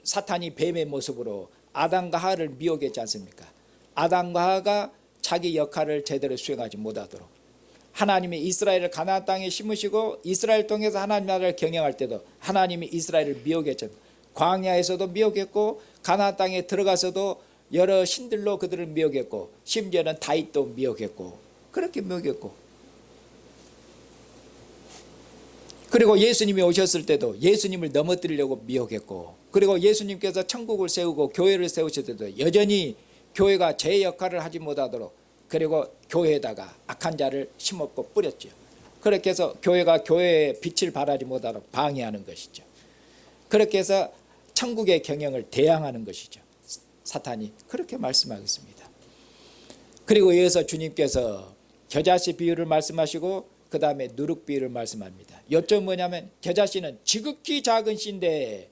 [SPEAKER 1] 사탄이 뱀의 모습으로 아담과 하와를 미혹했지 않습니까? 아담과 하와가 자기 역할을 제대로 수행하지 못하도록 하나님이 이스라엘을 가나안 땅에 심으시고 이스라엘 통해서 하나님 나라를 경영할 때도 하나님이 이스라엘을 미혹했죠. 광야에서도 미혹했고 가나안 땅에 들어가서도 여러 신들로 그들을 미혹했고 심지어는 다윗도 미혹했고 그렇게 미혹했고 그리고 예수님이 오셨을 때도 예수님을 넘어뜨리려고 미혹했고 그리고 예수님께서 천국을 세우고 교회를 세우실 때도 여전히 교회가 제 역할을 하지 못하도록 그리고 교회에다가 악한 자를 심었고 뿌렸죠. 그렇게 해서 교회가 교회의 빛을 발하지 못하도록 방해하는 것이죠. 그렇게 해서 천국의 경영을 대항하는 것이죠. 사탄이 그렇게 말씀하겠습니다. 그리고 이어서 주님께서 겨자씨 비유를 말씀하시고 그 다음에 누룩 비유를 말씀합니다. 요점 뭐냐면 겨자씨는 지극히 작은 씨인데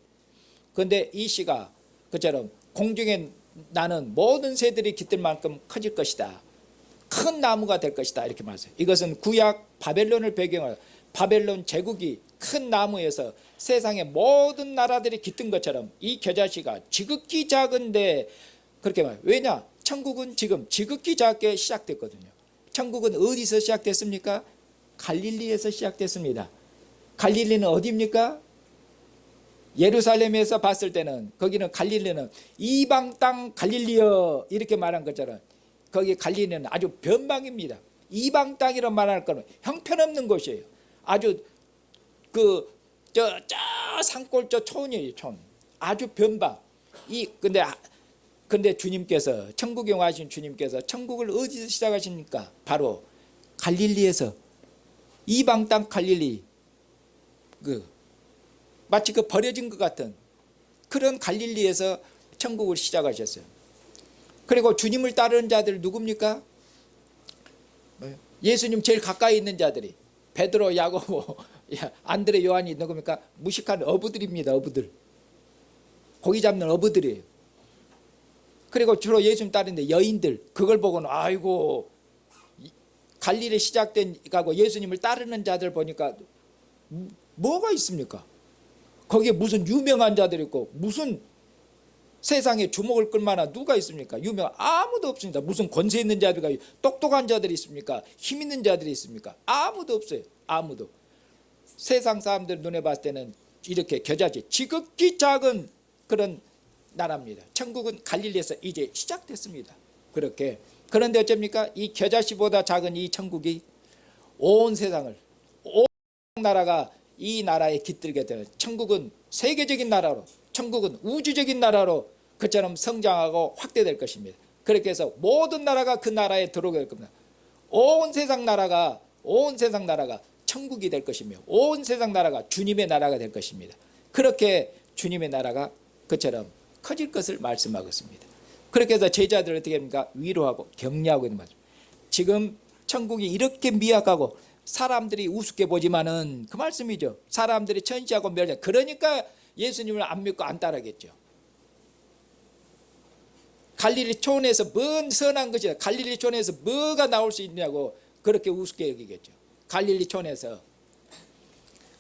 [SPEAKER 1] 그런데 이 씨가 그처럼 공중에 나는 모든 새들이 깃들 만큼 커질 것이다. 큰 나무가 될 것이다 이렇게 말해요. 이것은 구약 바벨론을 배경으로 바벨론 제국이 큰 나무에서 세상의 모든 나라들이 깃든 것처럼 이 겨자씨가 지극히 작은데 그렇게 말해요. 왜냐? 천국은 지금 지극히 작게 시작됐거든요. 천국은 어디서 시작됐습니까? 갈릴리에서 시작됐습니다. 갈릴리는 어디입니까? 예루살렘에서 봤을 때는 거기는 갈릴리는 이방 땅 갈릴리여 이렇게 말한 것처럼 거기 갈릴리는 아주 변방입니다. 이방 땅이라 말할 거는 형편없는 곳이에요. 아주 저 산골 저 촌이에요. 촌. 아주 변방. 근데 주님께서 천국에 와신 주님께서 천국을 어디서 시작하십니까? 바로 갈릴리에서 이방 땅 갈릴리 마치 버려진 것 같은 그런 갈릴리에서 천국을 시작하셨어요. 그리고 주님을 따르는 자들 누굽니까? 예수님 제일 가까이 있는 자들이 베드로, 야고보, 안드레, 요한이 누굽니까? 무식한 어부들입니다. 어부들. 고기 잡는 어부들이에요. 그리고 주로 예수님 따르는데 여인들 그걸 보고는 아이고 갈릴리 시작된 가고 예수님을 따르는 자들 보니까 뭐가 있습니까? 거기에 무슨 유명한 자들 있고 무슨 세상에 주목을 끌 만한 누가 있습니까? 유명 아무도 없습니다. 무슨 권세 있는 자들이, 똑똑한 자들이 있습니까? 힘 있는 자들이 있습니까? 아무도 없어요. 아무도. 세상 사람들 눈에 봤을 때는 이렇게 겨자씨 지극히 작은 그런 나라입니다. 천국은 갈릴리에서 이제 시작됐습니다. 그렇게. 그런데 어쩝니까? 이 겨자씨보다 작은 이 천국이 온 세상을, 온 나라가 이 나라에 깃들게 되는, 천국은 세계적인 나라로, 천국은 우주적인 나라로 그처럼 성장하고 확대될 것입니다. 그렇게 해서 모든 나라가 그 나라에 들어오게 될 겁니다. 온 세상 나라가 천국이 될 것이며, 온 세상 나라가 주님의 나라가 될 것입니다. 그렇게 주님의 나라가 그처럼 커질 것을 말씀하고 있습니다. 그렇게 해서 제자들을 어떻게 합니까? 위로하고 격려하고 있는 말씀. 지금 천국이 이렇게 미약하고 사람들이 우습게 보지만은 그 말씀이죠. 사람들이 천시하고 멸망. 그러니까 예수님을 안 믿고 안 따르겠죠. 갈릴리 촌에서 뭔 선한 것이다. 갈릴리 촌에서 뭐가 나올 수 있냐고 그렇게 우습게 여기겠죠. 갈릴리 촌에서.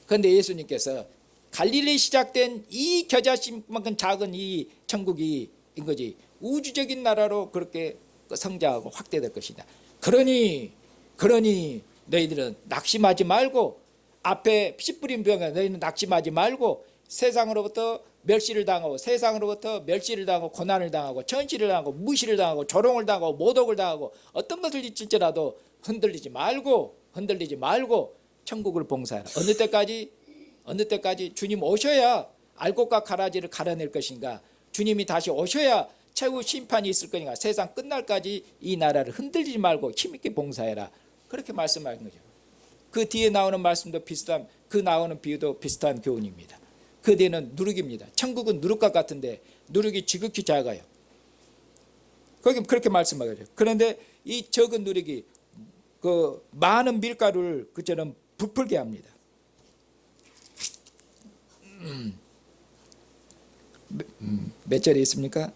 [SPEAKER 1] 그런데 예수님께서 갈릴리 시작된 이 겨자씨만큼 작은 이 천국이 인 거지 우주적인 나라로 그렇게 성장하고 확대될 것이다. 그러니 너희들은 낙심하지 말고, 앞에 씨 뿌린 병에 너희는 낙심하지 말고, 세상으로부터 멸시를 당하고, 세상으로부터 멸시를 당하고, 고난을 당하고, 천시를 당하고, 무시를 당하고, 조롱을 당하고, 모독을 당하고, 어떤 것을 잊을지라도 흔들리지 말고 천국을 봉사하라. 어느 때까지 주님 오셔야 알곡과 가라지를 갈아낼 것인가, 주님이 다시 오셔야 최후 심판이 있을 거니까 세상 끝날까지 이 나라를 흔들리지 말고 힘있게 봉사해라. 그렇게 말씀하신 거죠. 그 뒤에 나오는 말씀도 비슷한, 그 나오는 비유도 비슷한 교훈입니다. 그 뒤에는 누룩입니다. 천국은 누룩과 같은데 누룩이 지극히 작아요. 거기 그렇게 말씀하죠. 그런데 이 적은 누룩이 그 많은 밀가루를 그처럼 부풀게 합니다. 몇 절에 있습니까?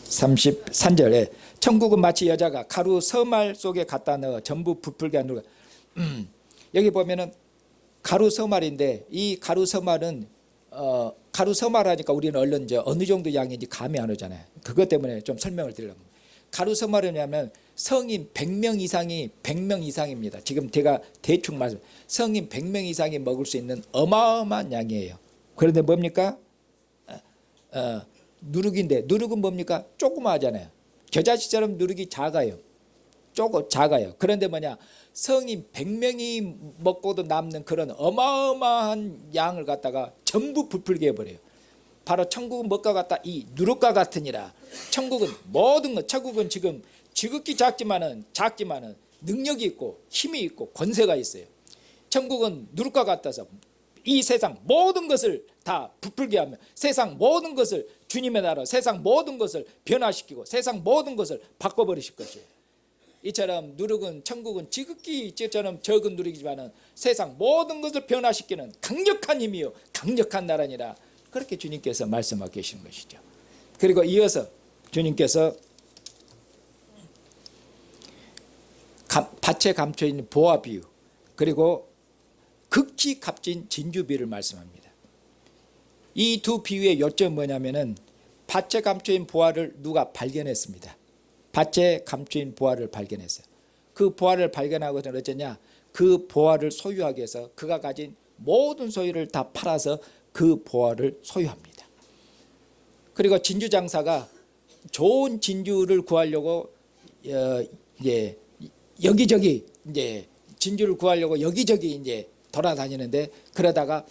[SPEAKER 1] 33절에 천국은 마치 여자가 가루 서말 속에 갖다 넣어 전부 부풀게 하는. 여기 보면은 가루 서말인데, 이 가루 서말은 가루 서말하니까 우리는 얼른 어느 정도 양인지 감이 안 오잖아요. 그것 때문에 좀 설명을 드리려고. 가루 서말은 뭐냐면 성인 100명 이상이 100명 이상입니다. 지금 제가 대충 말씀, 성인 100명 이상이 먹을 수 있는 어마어마한 양이에요. 그런데 뭡니까? 누룩인데, 누룩은 뭡니까? 조그마하잖아요. 겨자씨처럼 누룩이 작아요. 작아요. 그런데 뭐냐? 성인 100명이 먹고도 남는 그런 어마어마한 양을 갖다가 전부 부풀게 해버려요. 바로 천국은 뭐가 같다? 이 누룩과 같으니라. 천국은 모든 것, 천국은 지금 지극히 작지만은 능력이 있고 힘이 있고 권세가 있어요. 천국은 누룩과 같아서 이 세상 모든 것을 다 부풀게 하며, 세상 모든 것을 주님의 나라, 세상 모든 것을 변화시키고 세상 모든 것을 바꿔버리실 것이에요. 이처럼 누룩은, 천국은 지극히 저처럼 적은 누룩이지만은 세상 모든 것을 변화시키는 강력한 힘이요 강력한 나라니라. 그렇게 주님께서 말씀하고 계시는 것이죠. 그리고 이어서 주님께서 밭에 감춰 있는 보화 비유, 그리고 극히 값진 진주 비유를 말씀합니다. 이 두 비유의 요점은 뭐냐면은 밭에 감춰 있는 보화를 누가 발견했습니다. 밭에 감춰 있는 보화를 발견했어요. 그 보화를 발견하고는 어쩌냐? 그 보화를 소유하기 위해서 그가 가진 모든 소유를 다 팔아서 그 보화를 소유합니다. 그리고 진주 장사가 좋은 진주를 구하려고 여기저기 진주를 구하려고 여기저기 돌아다니는데, 그러다가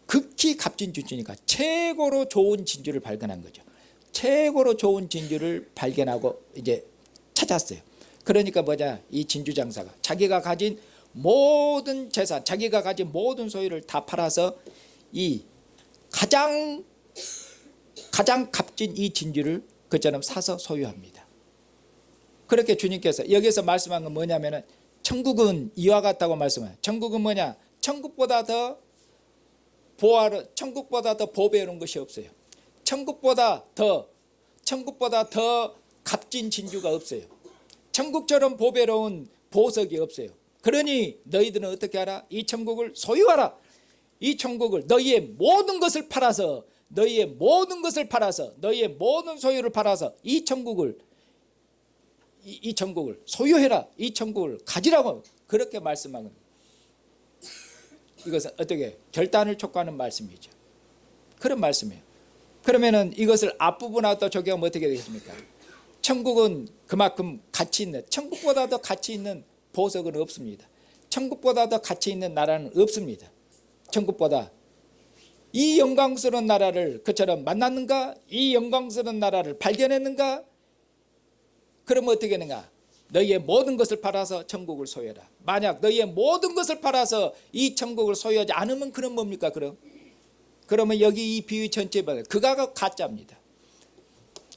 [SPEAKER 1] 극히 값진 진주니까 최고로 좋은 진주를 발견한 거죠. 최고로 좋은 진주를 발견하고 찾았어요. 그러니까 뭐냐? 이 진주 장사가 자기가 가진 모든 재산, 자기가 가진 모든 소유를 다 팔아서 이 가장 값진 이 진주를 그처럼 사서 소유합니다. 그렇게 주님께서 여기서 말씀한 건 뭐냐면은 천국은 이와 같다고 말씀해요. 천국은 뭐냐? 천국보다 더 보배로운 것이 없어요. 천국보다 더 값진 진주가 없어요. 천국처럼 보배로운 보석이 없어요. 그러니 너희들은 어떻게 하라? 이 천국을 소유하라. 이 천국을 너희의 모든 것을 팔아서 너희의 모든 것을 팔아서 너희의 모든 소유를 팔아서 이 천국을 소유해라. 이 천국을 가지라고 그렇게 말씀하는 거예요. 이것은 어떻게 결단을 촉구하는 말씀이죠. 그런 말씀이에요. 그러면은 이것을 앞부분하고 또 적용하면 어떻게 되겠습니까? 천국은 그만큼 가치 있는, 천국보다 더 가치 있는 보석은 없습니다. 천국보다 더 가치 있는 나라는 없습니다. 천국보다. 이 영광스러운 나라를 그처럼 만났는가? 이 영광스러운 나라를 발견했는가? 그러면 어떻게 하는가? 너희의 모든 것을 팔아서 천국을 소유해라. 만약 너희의 모든 것을 팔아서 이 천국을 소유하지 않으면 그럼 뭡니까? 그러면 여기 이 비유 전체에 봐요. 그가 가짜입니다.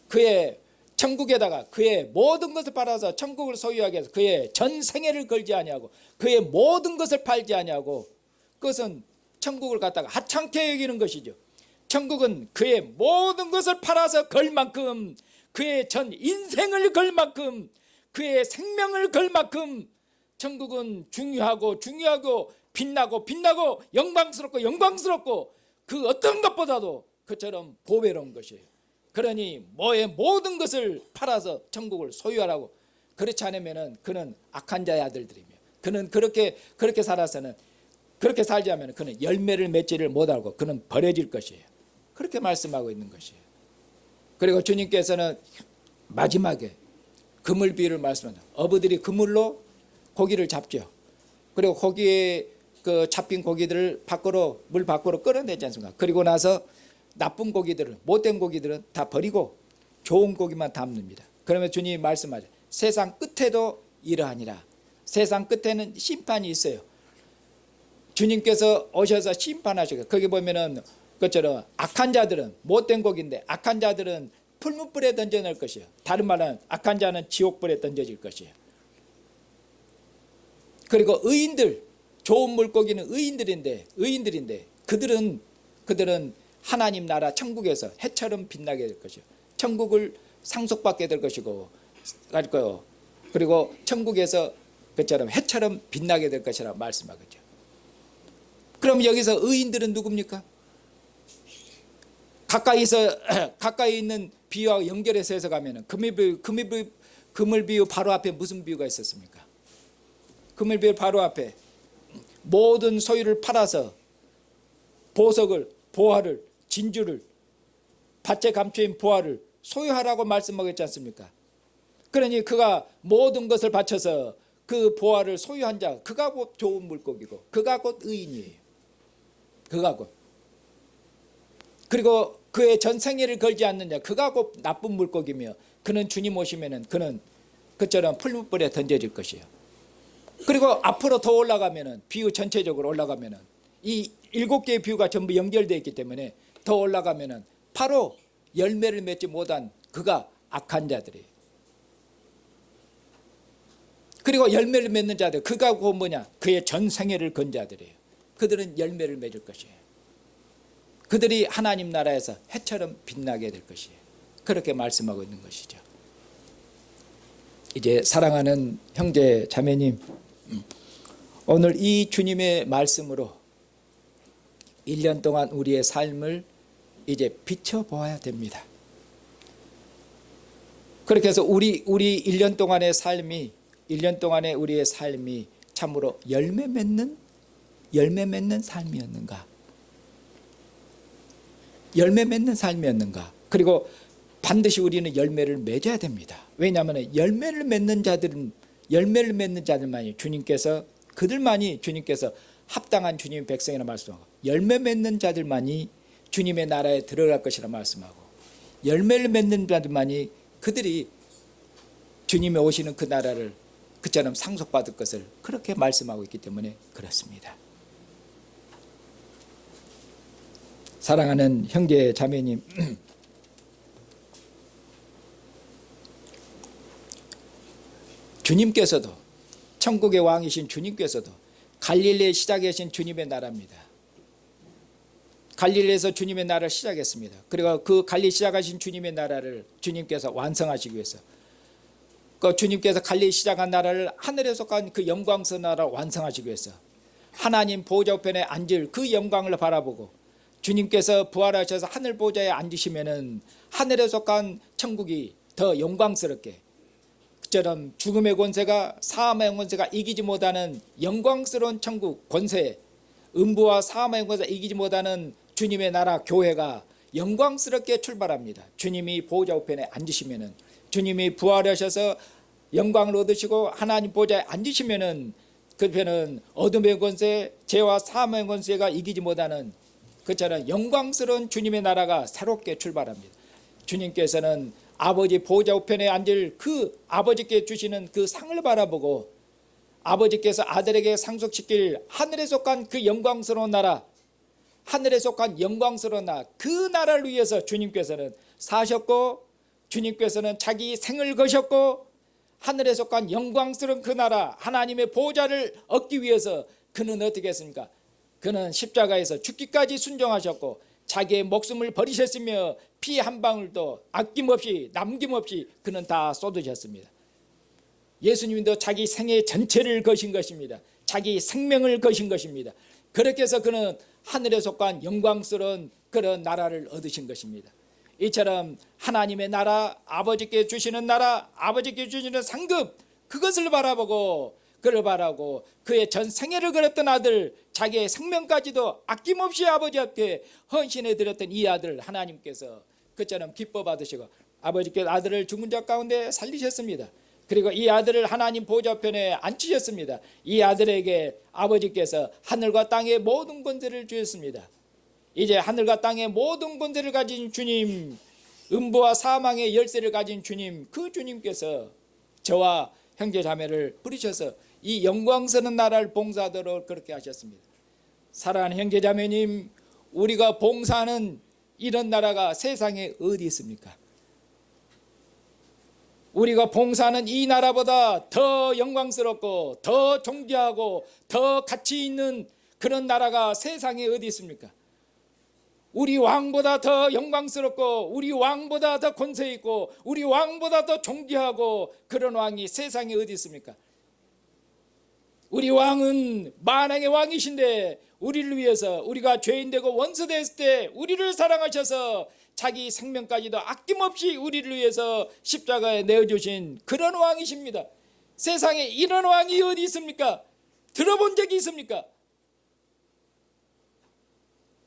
[SPEAKER 1] 그의 천국에다가 그의 모든 것을 팔아서 천국을 소유하기 위해서 그의 전 생애를 걸지 아니하고 그의 모든 것을 팔지 아니하고 그것은 천국을 갖다가 하찮게 여기는 것이죠. 천국은 그의 모든 것을 팔아서 걸 만큼 그의 전 인생을 걸 만큼 그의 생명을 걸 만큼 천국은 중요하고 빛나고 영광스럽고 그 어떤 것보다도 그처럼 보배로운 것이에요. 그러니 뭐의 모든 것을 팔아서 천국을 소유하라고. 그렇지 않으면 그는 악한 자의 아들들이며 그는 그렇게 살아서는 그렇게 살지 않으면 그는 열매를 맺지를 못하고 그는 버려질 것이에요. 그렇게 말씀하고 있는 것이에요. 그리고 주님께서는 마지막에 그물 비유를 말씀합니다. 어부들이 그물로 고기를 잡죠. 그리고 거기에 그 잡힌 고기들을 물 밖으로 끌어내지 않습니까? 그리고 나서 나쁜 고기들은 못된 고기들은 다 버리고 좋은 고기만 담습니다. 그러면 주님이 말씀하죠. 세상 끝에도 이러하니라. 세상 끝에는 심판이 있어요. 주님께서 오셔서 심판하시고 거기 보면은 그처럼 악한 자들은 못된 고기인데 악한 자들은 풀무불에 던져낼 것이에요. 다른 말은 악한 자는 지옥불에 던져질 것이에요. 그리고 의인들, 좋은 물고기는 의인들인데 그들은 하나님 나라 천국에서 해처럼 빛나게 될 것이요. 천국을 상속받게 될 것이고 그리고 천국에서 그처럼 해처럼 빛나게 될 것이라고 말씀하겠죠. 그럼 여기서 의인들은 누굽니까? 가까이 있는 비유와 연결해서 해석하면 그물 비유 바로 앞에 무슨 비유가 있었습니까? 그물 비유 바로 앞에 모든 소유를 팔아서 보석을, 보화를, 진주를, 밭에 감춰인 보화를 소유하라고 말씀하고 있지 않습니까? 그러니 그가 모든 것을 바쳐서 그 보화를 소유한 자, 그가 곧 좋은 물고기고 그가 곧 의인이에요. 그가 곧. 그리고 그의 전 생애를 걸지 않는 자, 그가 곧 나쁜 물고기며 그는 주님 오시면은 그는 그처럼 풀무불에 던져질 것이에요. 그리고 앞으로 더 올라가면은 비유 전체적으로 올라가면은 이 7개의 비유가 전부 연결되어 있기 때문에 더 올라가면은 바로 열매를 맺지 못한 그가 악한 자들이에요. 그리고 열매를 맺는 자들, 그가 곧 뭐냐? 그의 전 생애를 건 자들이에요. 그들은 열매를 맺을 것이에요. 그들이 하나님 나라에서 해처럼 빛나게 될 것이에요. 그렇게 말씀하고 있는 것이죠. 이제 사랑하는 형제 자매님, 오늘 이 주님의 말씀으로 1년 동안 우리의 삶을 이제 비춰보아야 됩니다. 그렇게 해서 우리 1년 동안의 삶이 1년 동안의 우리의 삶이 참으로 열매 맺는 삶이었는가? 열매 맺는 삶이었는가? 그리고 반드시 우리는 열매를 맺어야 됩니다. 왜냐하면 열매를 맺는 자들만이 그들만이 주님께서 합당한 주님의 백성이라 말씀하고 열매 맺는 자들만이 주님의 나라에 들어갈 것이라 말씀하고 열매를 맺는 자들만이 그들이 주님이 오시는 그 나라를 그처럼 상속받을 것을 그렇게 말씀하고 있기 때문에 그렇습니다. 사랑하는 형제 자매님, 주님께서도 천국의 왕이신 주님께서도 갈릴리에 시작하신 주님의 나라입니다. 갈릴리에서 주님의 나라를 시작했습니다. 그리고 그 갈릴리 시작하신 주님의 나라를 주님께서 완성하시기 위해서 그 주님께서 관리 시작한 나라를 하늘에 속한 그 영광스러운 나라를 완성하시기 위해서 하나님 보좌 우편에 앉을 그 영광을 바라보고 주님께서 부활하셔서 하늘 보좌에 앉으시면은 하늘에 속한 천국이 더 영광스럽게 그처럼 죽음의 권세가 사함의 권세가 이기지 못하는 영광스러운 천국 권세, 음부와 사함의 권세가 이기지 못하는 주님의 나라 교회가 영광스럽게 출발합니다. 주님이 보좌 우편에 앉으시면은, 주님이 부활하셔서 영광을 얻으시고 하나님 보좌에 앉으시면은 그 편은 어둠의 권세, 죄와 사함의 권세가 이기지 못하는 그처럼 영광스러운 주님의 나라가 새롭게 출발합니다. 주님께서는 아버지 보좌 우편에 앉을 그 아버지께 주시는 그 상을 바라보고 아버지께서 아들에게 상속시킬 하늘에 속한 그 영광스러운 나라, 하늘에 속한 영광스러운 나라, 그 나라를 위해서 주님께서는 사셨고 주님께서는 자기 생을 거셨고 하늘에 속한 영광스러운 그 나라 하나님의 보좌를 얻기 위해서 그는 어떻게 했습니까? 그는 십자가에서 죽기까지 순종하셨고 자기의 목숨을 버리셨으며 피 한 방울도 아낌없이 남김없이 그는 다 쏟으셨습니다. 예수님도 자기 생애 전체를 거신 것입니다. 자기 생명을 거신 것입니다. 그렇게 해서 그는 하늘에 속한 영광스러운 그런 나라를 얻으신 것입니다. 이처럼 하나님의 나라, 아버지께 주시는 나라, 아버지께 주시는 상급, 그것을 바라보고 그를 바라고 그의 전 생애를 걸었던 아들, 자기의 생명까지도 아낌없이 아버지 앞에 헌신해 드렸던 이 아들 하나님께서 그처럼 기뻐 받으시고 아버지께서 아들을 죽은 자 가운데 살리셨습니다. 그리고 이 아들을 하나님 보좌편에 앉히셨습니다. 이 아들에게 아버지께서 하늘과 땅의 모든 권세를 주셨습니다. 이제 하늘과 땅의 모든 권세를 가진 주님, 음부와 사망의 열쇠를 가진 주님, 그 주님께서 저와 형제 자매를 부르셔서 이 영광스러운 나라를 봉사하도록 그렇게 하셨습니다. 사랑하는 형제 자매님, 우리가 봉사하는 이런 나라가 세상에 어디 있습니까? 우리가 봉사하는 이 나라보다 더 영광스럽고 더 존귀하고 더 가치 있는 그런 나라가 세상에 어디 있습니까? 우리 왕보다 더 영광스럽고 우리 왕보다 더 권세 있고 우리 왕보다 더 존귀하고 그런 왕이 세상에 어디 있습니까? 우리 왕은 만왕의 왕이신데 우리를 위해서 우리가 죄인되고 원수됐을 때 우리를 사랑하셔서 자기 생명까지도 아낌없이 우리를 위해서 십자가에 내어주신 그런 왕이십니다. 세상에 이런 왕이 어디 있습니까? 들어본 적이 있습니까?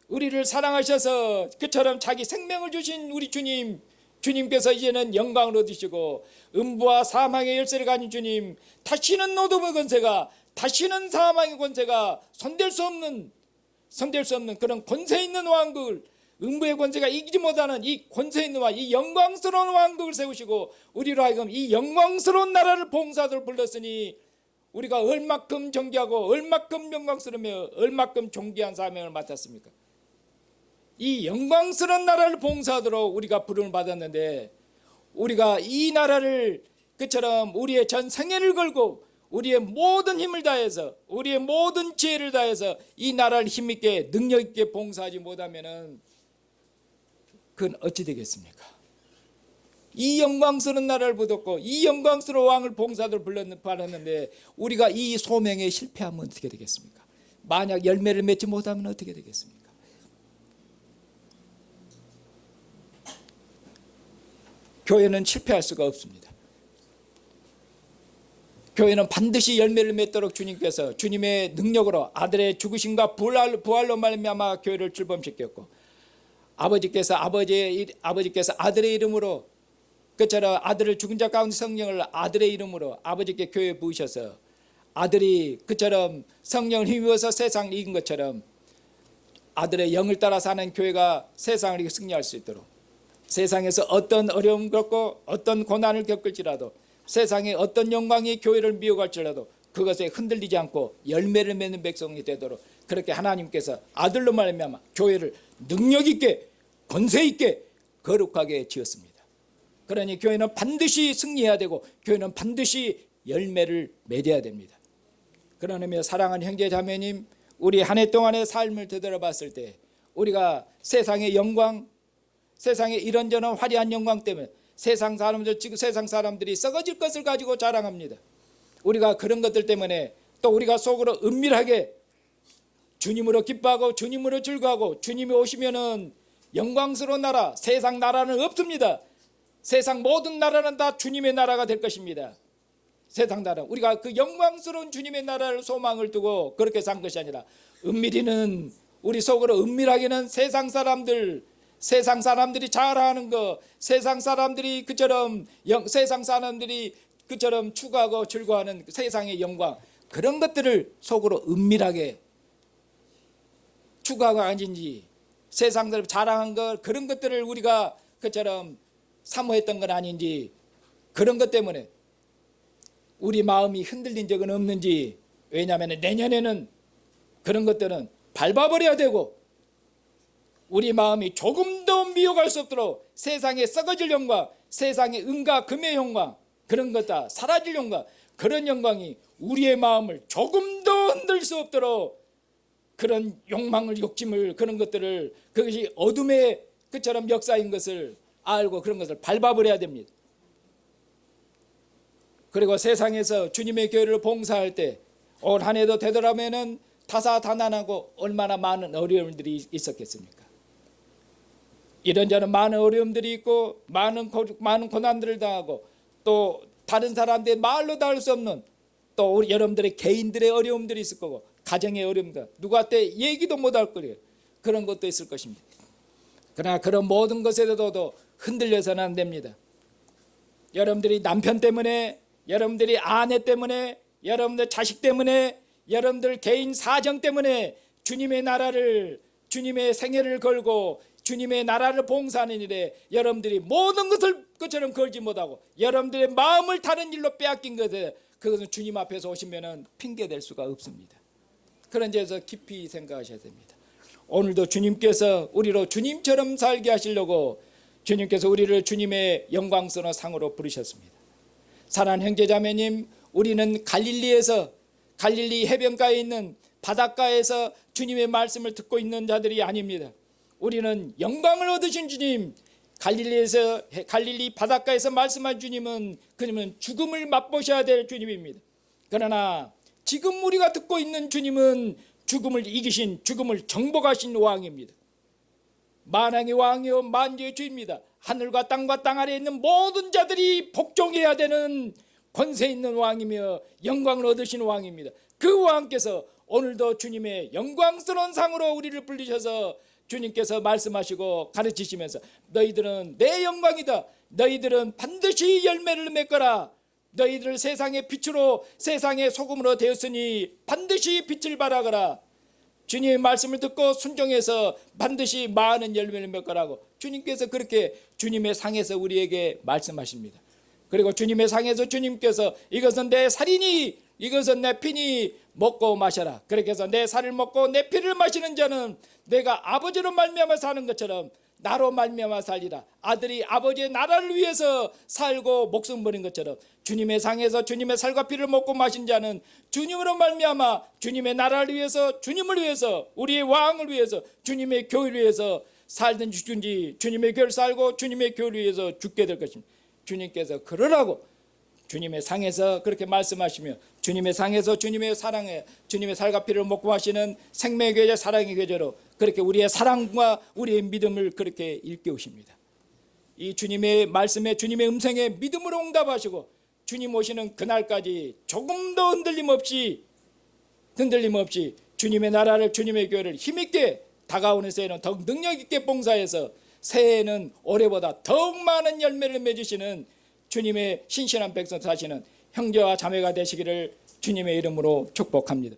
[SPEAKER 1] 우리를 사랑하셔서 그처럼 자기 생명을 주신 우리 주님, 주님께서 이제는 영광을 얻으시고 음부와 사망의 열쇠를 가진 주님, 다시는 어둠의 권세가, 다시는 사망의 권세가 손댈 수 없는 그런 권세 있는 왕국을, 음부의 권세가 이기지 못하는 이 권세 있는 왕, 이 영광스러운 왕국을 세우시고 우리로 하여금 이 영광스러운 나라를 봉사하도록 불렀으니 우리가 얼마큼 존귀하고 얼마큼 영광스러우며 얼마큼 존귀한 사명을 맡았습니까? 이 영광스러운 나라를 봉사하도록 우리가 부름을 받았는데 우리가 이 나라를 그처럼 우리의 전 생애를 걸고 우리의 모든 힘을 다해서 우리의 모든 지혜를 다해서 이 나라를 힘있게 능력있게 봉사하지 못하면은 그건 어찌 되겠습니까? 이 영광스러운 나라를 붙었고 이 영광스러운 왕을 봉사하도록 받았는데 우리가 이 소명에 실패하면 어떻게 되겠습니까? 만약 열매를 맺지 못하면 어떻게 되겠습니까? 교회는 실패할 수가 없습니다. 교회는 반드시 열매를 맺도록 주님께서 주님의 능력으로 아들의 죽으심과 부활로 말미암아 교회를 출범시켰고 아버지께서 아들의 이름으로 그처럼 아들을 죽은 자 가운데 성령을 아들의 이름으로 아버지께 교회에 부으셔서 아들이 그처럼 성령을 힘입어서 세상을 이긴 것처럼 아들의 영을 따라 사는 교회가 세상을 이겨 승리할 수 있도록 세상에서 어떤 어려움을 겪고 어떤 고난을 겪을지라도 세상에 어떤 영광이 교회를 미혹할지라도 그것에 흔들리지 않고 열매를 맺는 백성이 되도록 그렇게 하나님께서 아들로 말미암아 교회를 능력 있게 권세 있게 거룩하게 지었습니다. 그러니 교회는 반드시 승리해야 되고 교회는 반드시 열매를 맺어야 됩니다. 그러면 사랑하는 형제 자매님, 우리 한 해 동안의 삶을 되돌아봤을 때 우리가 세상의 영광, 세상의 이런저런 화려한 영광 때문에 세상 사람들, 지금 세상 사람들이 썩어질 것을 가지고 자랑합니다. 우리가 그런 것들 때문에 또 우리가 속으로 은밀하게 주님으로 기뻐하고 주님으로 즐거워하고 주님이 오시면은 영광스러운 나라, 세상 나라는 없습니다. 세상 모든 나라는 다 주님의 나라가 될 것입니다. 세상 나라, 우리가 그 영광스러운 주님의 나라를 소망을 두고 그렇게 산 것이 아니라 은밀히는 우리 속으로 은밀하게는 세상 사람들이 잘하는 거, 세상 사람들이 그처럼 추구하고 즐거워하는 세상의 영광, 그런 것들을 속으로 은밀하게 추구하고 아닌지, 세상 사람 자랑한 것, 그런 것들을 우리가 그처럼 사모했던 건 아닌지, 그런 것 때문에 우리 마음이 흔들린 적은 없는지. 왜냐하면 내년에는 그런 것들은 밟아버려야 되고 우리 마음이 조금도 미혹할 수 없도록 세상에 썩어질 영광, 세상의 은과 금의 영광, 그런 것 다 사라질 영광, 그런 영광이 우리의 마음을 조금도 흔들 수 없도록 그런 욕망을, 욕심을, 그런 것들을, 그것이 어둠의 그처럼 역사인 것을 알고 그런 것을 밟아버려야 됩니다. 그리고 세상에서 주님의 교회를 봉사할 때 올 한 해도 되돌아보면은 다사다난하고 얼마나 많은 어려움들이 있었겠습니까? 이런저런 많은 어려움들이 있고 많은 고난들을 당하고 또 다른 사람들의 말로 다 할 수 없는 또 우리 여러분들의 개인들의 어려움들이 있을 거고 가정의 어려움들, 누구한테 얘기도 못할 거예요. 그런 것도 있을 것입니다. 그러나 그런 모든 것에도 흔들려서는 안 됩니다. 여러분들이 남편 때문에, 여러분들이 아내 때문에, 여러분들 자식 때문에, 여러분들 개인 사정 때문에 주님의 나라를, 주님의 생애를 걸고 주님의 나라를 봉사하는 일에 여러분들이 모든 것을 그처럼 걸지 못하고 여러분들의 마음을 다른 일로 빼앗긴 것에, 그것은 주님 앞에서 오시면은 핑계댈 수가 없습니다. 그런 점에서 깊이 생각하셔야 됩니다. 오늘도 주님께서 우리로 주님처럼 살게 하시려고 주님께서 우리를 주님의 영광스러운 상으로 부르셨습니다. 사랑하는 형제자매님, 우리는 갈릴리 해변가에 있는 바닷가에서 주님의 말씀을 듣고 있는 자들이 아닙니다. 우리는 영광을 얻으신 주님, 갈릴리 바닷가에서 말씀한 주님은, 그님은 죽음을 맛보셔야 될 주님입니다. 그러나 지금 우리가 듣고 있는 주님은 죽음을 이기신, 죽음을 정복하신 왕입니다. 만왕의 왕이요 만주의 주입니다. 하늘과 땅과 땅 아래에 있는 모든 자들이 복종해야 되는 권세 있는 왕이며 영광을 얻으신 왕입니다. 그 왕께서 오늘도 주님의 영광스러운 상으로 우리를 불리셔서 주님께서 말씀하시고 가르치시면서 너희들은 내 영광이다. 너희들은 반드시 열매를 맺거라. 너희들 세상의 빛으로, 세상의 소금으로 되었으니 반드시 빛을 발하거라. 주님의 말씀을 듣고 순종해서 반드시 많은 열매를 맺거라고 주님께서 그렇게 주님의 상에서 우리에게 말씀하십니다. 그리고 주님의 상에서 주님께서 이것은 내 살이니 이것은 내 피니 먹고 마셔라. 그렇게 해서 내 살을 먹고 내 피를 마시는 자는 내가 아버지로 말미암아 사는 것처럼 나로 말미암아 살리라. 아들이 아버지의 나라를 위해서 살고 목숨 버린 것처럼 주님의 상에서 주님의 살과 피를 먹고 마신 자는 주님으로 말미암아 주님의 나라를 위해서, 주님을 위해서, 우리의 왕을 위해서, 주님의 교회를 위해서 살든지 죽든지 주님의 교회를 살고 주님의 교회를 위해서 죽게 될 것입니다. 주님께서 그러라고 주님의 상에서 그렇게 말씀하시며 주님의 상에서 주님의 사랑에, 주님의 살과 피를 먹고 마시는 생명의 교제, 사랑의 교제로 그렇게 우리의 사랑과 우리의 믿음을 그렇게 일깨우십니다. 이 주님의 말씀에, 주님의 음성에 믿음으로 응답하시고 주님 오시는 그날까지 조금도 흔들림 없이 주님의 나라를, 주님의 교회를 힘있게 다가오는 새해는 더욱 능력 있게 봉사해서 새해에는 올해보다 더욱 많은 열매를 맺으시는 주님의 신실한 백성 사시는 형제와 자매가 되시기를 주님의 이름으로 축복합니다.